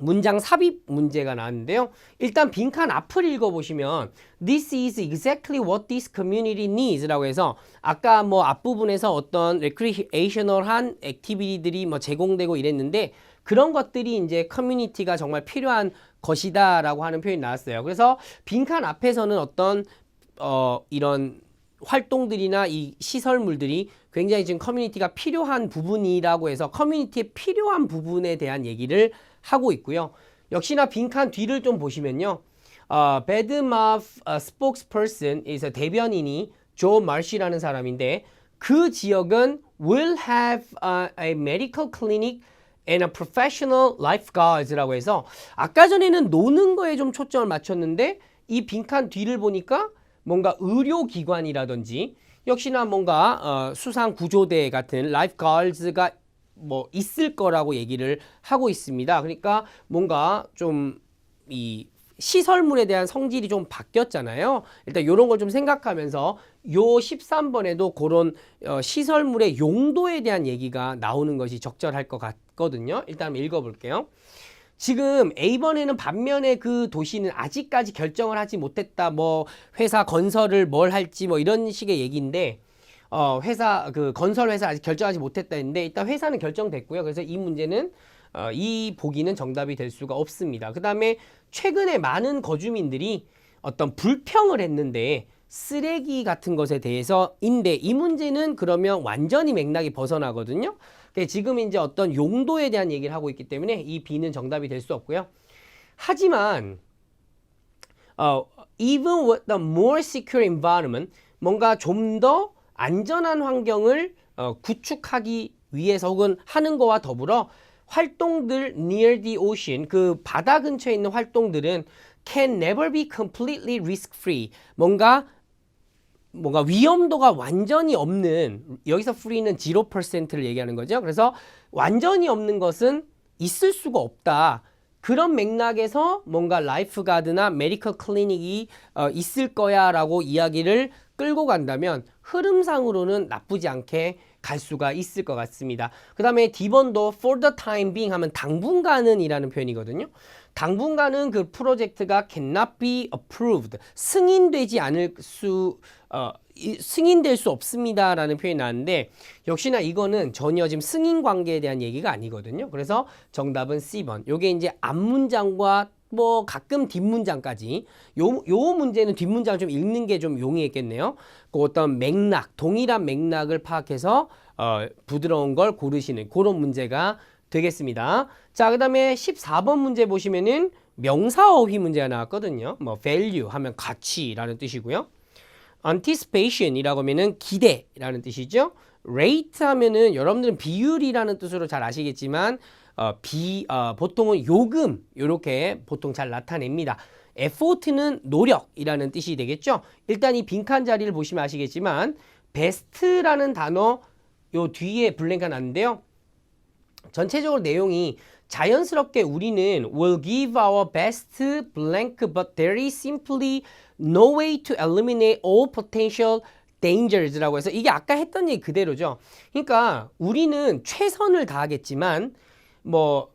문장 삽입 문제가 나왔는데요. 일단 빈칸 앞을 읽어보시면 This is exactly what this community needs 라고 해서 아까 뭐 앞부분에서 어떤 recreational한 액티비티들이 뭐 제공되고 이랬는데 그런 것들이 이제 커뮤니티가 정말 필요한 것이다 라고 하는 표현이 나왔어요. 그래서 빈칸 앞에서는 어떤 이런 활동들이나 이 시설물들이 굉장히 지금 커뮤니티가 필요한 부분이라고 해서 커뮤니티에 필요한 부분에 대한 얘기를 하고 있고요. 역시나 빈칸 뒤를 좀 보시면요. 배드마프 spokesperson is 대변인이 조 마시라는 사람인데 그 지역은 will have a medical clinic and a professional lifeguards라고 해서 아까 전에는 노는 거에 좀 초점을 맞췄는데 이 빈칸 뒤를 보니까 뭔가 의료기관이라든지 역시나 뭔가 수상구조대 같은 lifeguards가 뭐 있을 거라고 얘기를 하고 있습니다. 그러니까 뭔가 좀 이 시설물에 대한 성질이 좀 바뀌었잖아요. 일단 이런 걸 좀 생각하면서 요 13번에도 그런 시설물의 용도에 대한 얘기가 나오는 것이 적절할 것 같거든요. 일단 한번 읽어볼게요. 지금 A번에는 반면에 그 도시는 아직까지 결정을 하지 못했다. 뭐 회사 건설을 뭘 할지 뭐 이런 식의 얘기인데 회사 그 건설 회사 아직 결정하지 못했다 했는데 일단 회사는 결정됐고요. 그래서 이 문제는 이 보기는 정답이 될 수가 없습니다. 그 다음에 최근에 많은 거주민들이 어떤 불평을 했는데 쓰레기 같은 것에 대해서인데 이 문제는 그러면 완전히 맥락이 벗어나거든요. 지금 이제 어떤 용도에 대한 얘기를 하고 있기 때문에 이 B는 정답이 될 수 없고요. 하지만 even with the more secure environment 뭔가 좀 더 안전한 환경을 구축하기 위해서 혹은 하는 거와 더불어 활동들 near the ocean 그 바다 근처에 있는 활동들은 can never be completely risk free 뭔가 위험도가 완전히 없는 여기서 free는 0%를 얘기하는 거죠. 그래서 완전히 없는 것은 있을 수가 없다. 그런 맥락에서 뭔가 라이프가드나 메디컬 클리닉이 있을 거야 라고 이야기를 끌고 간다면 흐름상으로는 나쁘지 않게 갈 수가 있을 것 같습니다. 그 다음에 D번도 for the time being 하면 당분간은 이라는 표현이거든요. 당분간은 그 프로젝트가 cannot be approved 승인되지 않을 승인될 수 없습니다 라는 표현이 나왔는데 역시나 이거는 전혀 지금 승인 관계에 대한 얘기가 아니거든요. 그래서 정답은 C번. 요게 이제 앞문장과 뭐 가끔 뒷문장까지 요 문제는 뒷문장을 좀 읽는 게 좀 용이했겠네요. 그 어떤 맥락, 동일한 맥락을 파악해서 부드러운 걸 고르시는 그런 문제가 되겠습니다. 자, 그 다음에 14번 문제 보시면은 명사어휘 문제가 나왔거든요. 뭐 value 하면 가치라는 뜻이고요. anticipation이라고 하면은 기대라는 뜻이죠. rate 하면은 여러분들은 비율이라는 뜻으로 잘 아시겠지만 보통은 요금 이렇게 보통 잘 나타냅니다. effort는 노력이라는 뜻이 되겠죠. 일단 이 빈칸 자리를 보시면 아시겠지만 best라는 단어 요 뒤에 블랭크가 났는데요. 전체적으로 내용이 자연스럽게 우리는 will give our best blank but there is simply no way to eliminate all potential dangers라고 해서 이게 아까 했던 얘기 그대로죠. 그러니까 우리는 최선을 다하겠지만 모든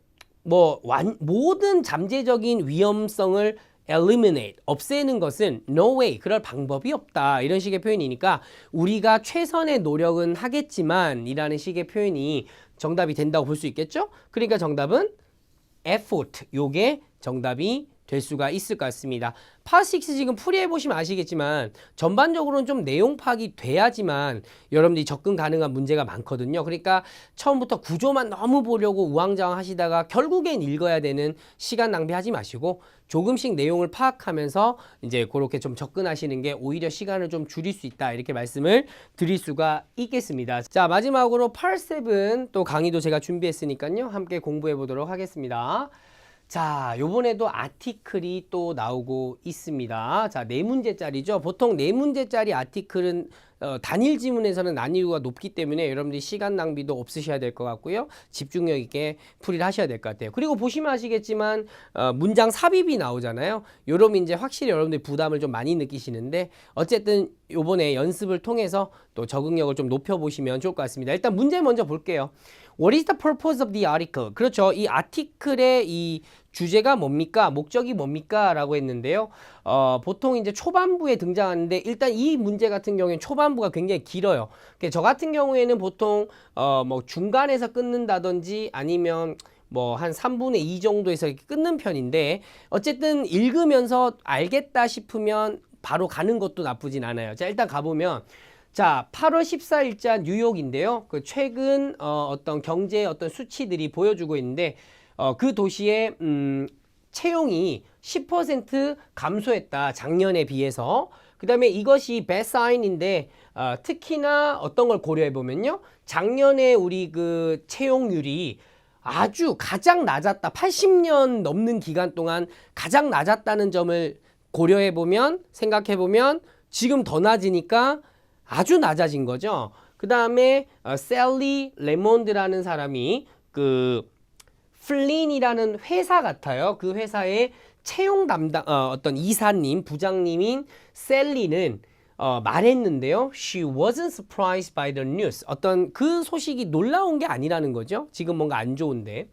잠재적인 위험성을 eliminate, 없애는 것은 no way, 그럴 방법이 없다. 이런 식의 표현이니까 우리가 최선의 노력은 하겠지만 이라는 식의 표현이 정답이 된다고 볼 수 있겠죠? 그러니까 정답은 effort, 요게 정답이 될 수가 있을 것 같습니다. 파6 지금 풀이해보시면 아시겠지만 전반적으로는 좀 내용 파악이 돼야지만 여러분들이 접근 가능한 문제가 많거든요. 그러니까 처음부터 구조만 너무 보려고 우왕좌왕 하시다가 결국엔 읽어야 되는 시간 낭비하지 마시고 조금씩 내용을 파악하면서 이제 그렇게 좀 접근하시는 게 오히려 시간을 좀 줄일 수 있다. 이렇게 말씀을 드릴 수가 있겠습니다. 자, 마지막으로 파7 또 강의도 제가 준비했으니까요. 함께 공부해 보도록 하겠습니다. 자, 요번에도 아티클이 또 나오고 있습니다. 자, 4문제짜리죠. 보통 4문제짜리 아티클은 단일 지문에서는 난이도가 높기 때문에 여러분들이 시간 낭비도 없으셔야 될 것 같고요. 집중력 있게 풀이를 하셔야 될 것 같아요. 그리고 보시면 아시겠지만 문장 삽입이 나오잖아요. 요러면 이제 확실히 여러분들이 부담을 좀 많이 느끼시는데 어쨌든 요번에 연습을 통해서 또 적응력을 좀 높여보시면 좋을 것 같습니다. 일단 문제 먼저 볼게요. What is the purpose of the article? 그렇죠. 이 아티클의 이 주제가 뭡니까? 목적이 뭡니까? 라고 했는데요. 보통 이제 초반부에 등장하는데 일단 이 문제 같은 경우에는 초반부가 굉장히 길어요. 저 같은 경우에는 보통 뭐 중간에서 끊는다든지 아니면 뭐 한 3분의 2 정도에서 이렇게 끊는 편인데 어쨌든 읽으면서 알겠다 싶으면 바로 가는 것도 나쁘진 않아요. 자, 일단 가보면 자, 8월 14일자 뉴욕인데요. 그 최근 어떤 경제의 어떤 수치들이 보여주고 있는데 그 도시의 채용이 10% 감소했다. 작년에 비해서. 그 다음에 이것이 bad sign인데 특히나 어떤 걸 고려해 보면요. 작년에 우리 그 채용률이 아주 가장 낮았다. 80년 넘는 기간 동안 가장 낮았다는 점을 고려해 보면 생각해 보면 지금 더 낮으니까 아주 낮아진 거죠. 그 다음에 셀리 레몬드라는 사람이 그 플린이라는 회사 같아요. 그 회사의 채용 담당 어떤 이사님, 부장님인 셀리는 말했는데요. She wasn't surprised by the news. 어떤 그 소식이 놀라운 게 아니라는 거죠. 지금 뭔가 안 좋은데.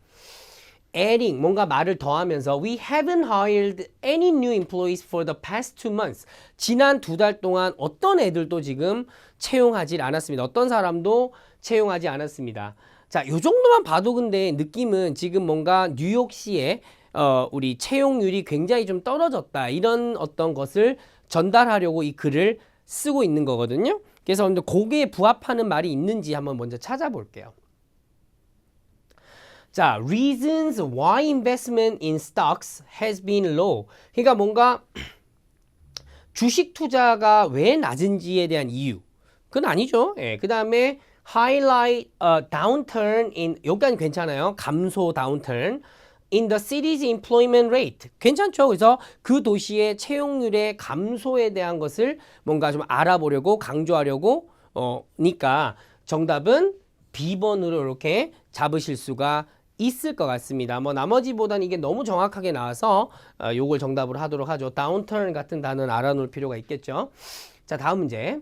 adding 뭔가 말을 더하면서 we haven't hired any new employees for the past 2 months. 지난 2달 동안 어떤 애들도 지금 채용하지 않았습니다. 어떤 사람도 채용하지 않았습니다. 자, 요 정도만 봐도 근데 느낌은 지금 뭔가 뉴욕시의 우리 채용률이 굉장히 좀 떨어졌다. 이런 어떤 것을 전달하려고 이 글을 쓰고 있는 거거든요. 그래서 근데 거기에 부합하는 말이 있는지 한번 먼저 찾아볼게요. 자, reasons why investment in stocks has been low. 그러니까 뭔가 주식 투자가 왜 낮은지에 대한 이유. 그건 아니죠. 예, 그 다음에 highlight a downturn in, 여기까지 괜찮아요. 감소 downturn in the city's employment rate. 괜찮죠. 그래서 그 도시의 채용률의 감소에 대한 것을 뭔가 좀 알아보려고 강조하려고 니까 정답은 B번으로 이렇게 잡으실 수가 있을 것 같습니다. 뭐 나머지보다는 이게 너무 정확하게 나와서 요걸 정답으로 하도록 하죠. 다운턴 같은 단어는 알아놓을 필요가 있겠죠. 자, 다음 문제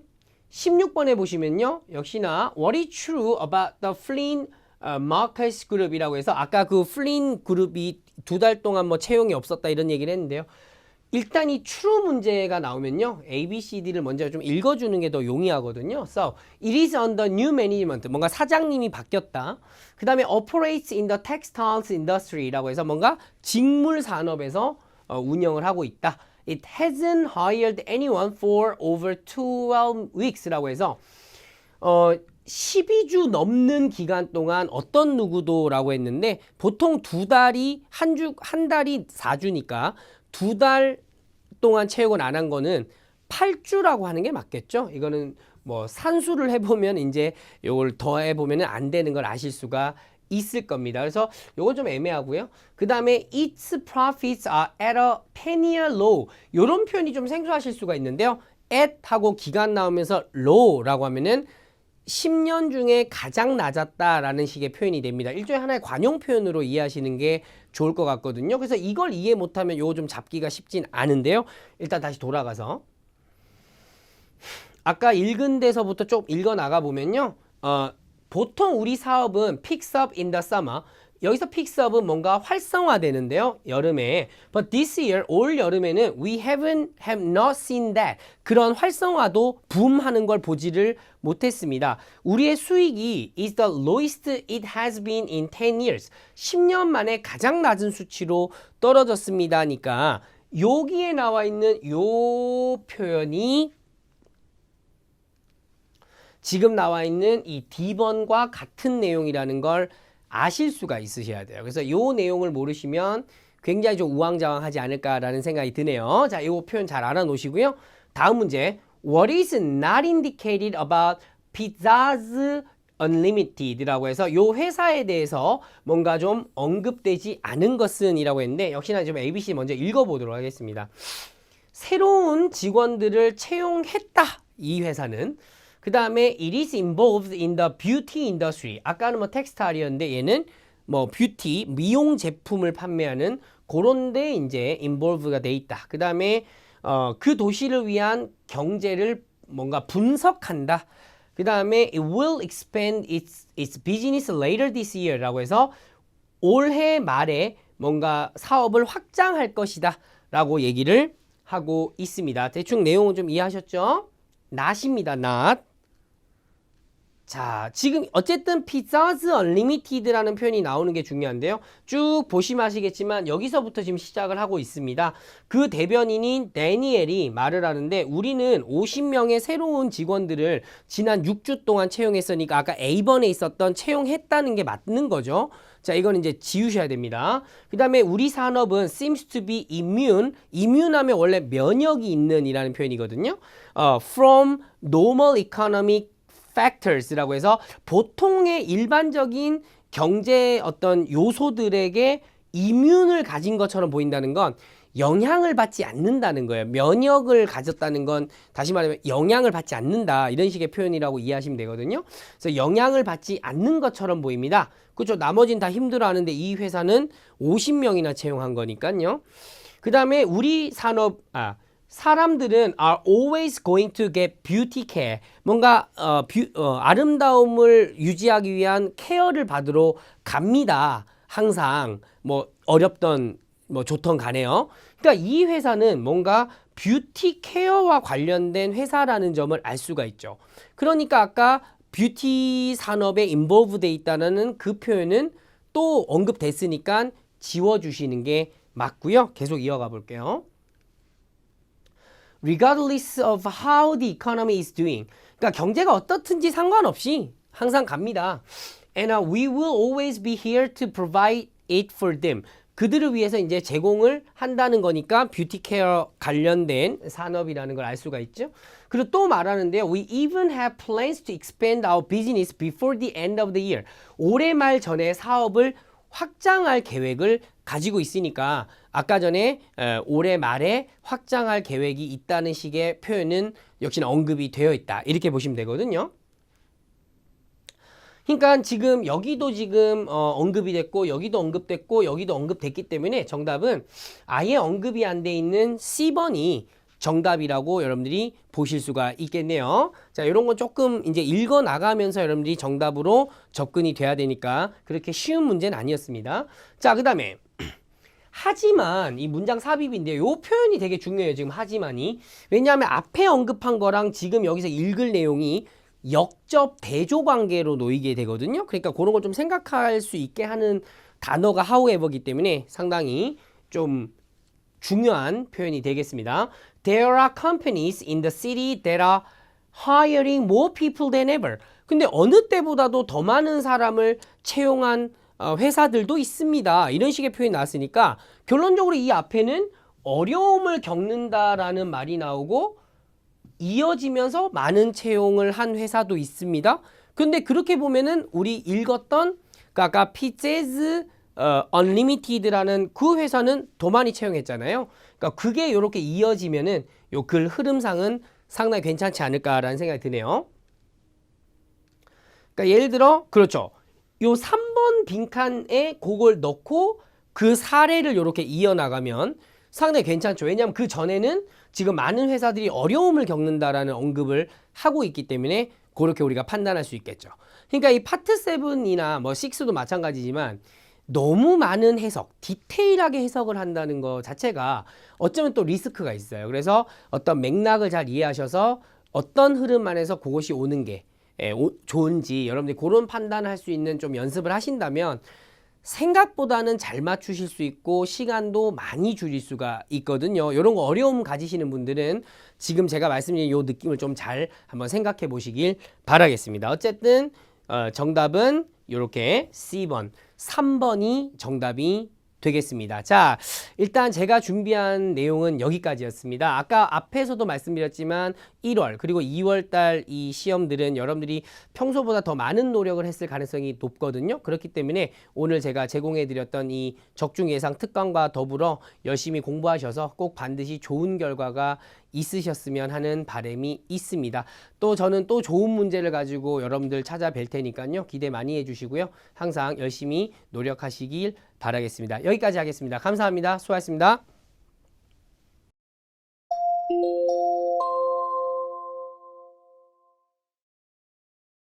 16번에 보시면요. 역시나 What is true about the Flynn Marcus Group이라고 해서 아까 그 플린 그룹이 2달 동안 뭐 채용이 없었다 이런 얘기를 했는데요. 일단 이 true 문제가 나오면요. A, B, C, D를 먼저 좀 읽어주는 게 더 용이하거든요. So, it is under new management. 뭔가 사장님이 바뀌었다. 그 다음에 operates in the textiles industry라고 해서 뭔가 직물 산업에서 운영을 하고 있다. It hasn't hired anyone for over 12 weeks라고 해서 12주 넘는 기간 동안 어떤 누구도라고 했는데 보통 2달이 한 달이 4주니까 2달 동안 채용을 안 한 거는 8주라고 하는 게 맞겠죠? 이거는 뭐 산수를 해보면 이제 이걸 더해보면 안 되는 걸 아실 수가 있을 겁니다. 그래서 이건 좀 애매하고요. 그 다음에 its profits are at a 10-year low. 이런 표현이 좀 생소하실 수가 있는데요. at 하고 기간 나오면서 low라고 하면은 10년 중에 가장 낮았다라는 식의 표현이 됩니다. 일종의 하나의 관용 표현으로 이해하시는 게 좋을 것 같거든요. 그래서 이걸 이해 못하면 요거 좀 잡기가 쉽진 않은데요. 일단 다시 돌아가서 아까 읽은 데서부터 좀 읽어 나가 보면요. 보통 우리 사업은 picks up in the summer. 여기서 picks up은 뭔가 활성화되는데요. 여름에. But this year, 올 여름에는 we have not seen that. 그런 활성화도 붐하는 걸 보지를 못했습니다. 우리의 수익이 is the lowest it has been in 10 years. 10년 만에 가장 낮은 수치로 떨어졌습니다. 니까 여기에 나와 있는 요 표현이 지금 나와 있는 이 D번과 같은 내용이라는 걸 아실 수가 있으셔야 돼요. 그래서 이 내용을 모르시면 굉장히 좀 우왕좌왕하지 않을까라는 생각이 드네요. 자, 이 표현 잘 알아놓으시고요. 다음 문제. What is not indicated about Pizzas Unlimited라고 해서 이 회사에 대해서 뭔가 좀 언급되지 않은 것은 이라고 했는데 역시나 좀 ABC 먼저 읽어보도록 하겠습니다. 새로운 직원들을 채용했다. 이 회사는. 그 다음에 it is involved in the beauty industry. 아까는 뭐 텍스타일이었는데 얘는 뭐 뷰티, 미용 제품을 판매하는 그런 데 이제 involved가 돼 있다. 그 다음에 그 도시를 위한 경제를 뭔가 분석한다. 그 다음에 it will expand its business later this year 라고 해서 올해 말에 뭔가 사업을 확장할 것이다 라고 얘기를 하고 있습니다. 대충 내용은 좀 이해하셨죠? not입니다. not. 자, 지금 어쨌든 Pizzas Unlimited라는 표현이 나오는 게 중요한데요. 쭉 보시면 아시겠지만 여기서부터 지금 시작을 하고 있습니다. 그 대변인인 데니엘이 말을 하는데 우리는 50명의 새로운 직원들을 지난 6주 동안 채용했으니까 아까 A번에 있었던 채용했다는 게 맞는 거죠. 자, 이건 이제 지우셔야 됩니다. 그 다음에 우리 산업은 seems to be immune. immune 하면 원래 면역이 있는 이라는 표현이거든요. from normal economic factors라고 해서 보통의 일반적인 경제 어떤 요소들에게 이뮨을 가진 것처럼 보인다는 건 영향을 받지 않는다는 거예요. 면역을 가졌다는 건 다시 말하면 영향을 받지 않는다 이런 식의 표현이라고 이해하시면 되거든요. 그래서 영향을 받지 않는 것처럼 보입니다. 그렇죠. 나머지는 다 힘들어하는데 이 회사는 50명이나 채용한 거니까요. 그 다음에 우리 산업 사람들은 are always going to get beauty care. 뭔가 아름다움을 유지하기 위한 케어를 받으러 갑니다. 항상 뭐 어렵던 뭐 좋던 간에요. 그러니까 이 회사는 뭔가 뷰티 케어와 관련된 회사라는 점을 알 수가 있죠. 그러니까 아까 뷰티 산업에 involve 돼 있다는 그 표현은 또 언급됐으니까 지워주시는 게 맞고요. 계속 이어가 볼게요. Regardless of how the economy is doing. 그러니까 경제가 어떻든지 상관없이 항상 갑니다. And we will always be here to provide it for them. 그들을 위해서 이제 제공을 한다는 거니까 뷰티 케어 관련된 산업이라는 걸 알 수가 있죠. 그리고 또 말하는데요. We even have plans to expand our business before the end of the year. 올해 말 전에 사업을 확장할 계획을 가지고 있으니까 아까 전에 올해 말에 확장할 계획이 있다는 식의 표현은 역시나 언급이 되어 있다. 이렇게 보시면 되거든요. 그러니까 지금 여기도 지금 언급이 됐고 여기도 언급됐고 여기도 언급됐기 때문에 정답은 아예 언급이 안 돼 있는 C번이 정답이라고 여러분들이 보실 수가 있겠네요. 자, 이런 건 조금 이제 읽어 나가면서 여러분들이 정답으로 접근이 돼야 되니까 그렇게 쉬운 문제는 아니었습니다. 자, 그 다음에 하지만 이 문장 삽입인데 이 표현이 되게 중요해요. 지금 하지만이. 왜냐하면 앞에 언급한 거랑 지금 여기서 읽을 내용이 역접 대조 관계로 놓이게 되거든요. 그러니까 그런 걸 좀 생각할 수 있게 하는 단어가 however이기 때문에 상당히 좀 중요한 표현이 되겠습니다. There are companies in the city that are hiring more people than ever. 근데 어느 때보다도 더 많은 사람을 채용한 회사들도 있습니다. 이런 식의 표현이 나왔으니까 결론적으로 이 앞에는 어려움을 겪는다라는 말이 나오고 이어지면서 많은 채용을 한 회사도 있습니다. 근데 그렇게 보면은 우리 읽었던 아까 Pizzas Unlimited라는 그 회사는 더 많이 채용했잖아요. 그러니까 그게 이렇게 이어지면은 요 글 흐름상은 상당히 괜찮지 않을까라는 생각이 드네요. 그러니까 예를 들어 그렇죠. 요 3번 빈칸에 그걸 넣고 그 사례를 이렇게 이어나가면 상당히 괜찮죠. 왜냐하면 그 전에는 지금 많은 회사들이 어려움을 겪는다라는 언급을 하고 있기 때문에 그렇게 우리가 판단할 수 있겠죠. 그러니까 이 파트 7이나 뭐 6도 마찬가지지만 너무 많은 해석, 디테일하게 해석을 한다는 것 자체가 어쩌면 또 리스크가 있어요. 그래서 어떤 맥락을 잘 이해하셔서 어떤 흐름 안에서 그것이 오는 게 좋은지 여러분들이 그런 판단을 할 수 있는 좀 연습을 하신다면 생각보다는 잘 맞추실 수 있고 시간도 많이 줄일 수가 있거든요. 이런 거 어려움 가지시는 분들은 지금 제가 말씀드린 이 느낌을 좀 잘 한번 생각해 보시길 바라겠습니다. 어쨌든 정답은 이렇게 C번, 3번이 정답이 되겠습니다. 자, 일단 제가 준비한 내용은 여기까지였습니다. 아까 앞에서도 말씀드렸지만 1월 그리고 2월 달 이 시험들은 여러분들이 평소보다 더 많은 노력을 했을 가능성이 높거든요. 그렇기 때문에 오늘 제가 제공해 드렸던 이 적중 예상 특강과 더불어 열심히 공부하셔서 꼭 반드시 좋은 결과가 있으셨으면 하는 바람이 있습니다. 또 저는 또 좋은 문제를 가지고 여러분들 찾아뵐 테니까요. 기대 많이 해주시고요. 항상 열심히 노력하시길 바라겠습니다. 여기까지 하겠습니다. 감사합니다. 수고하셨습니다.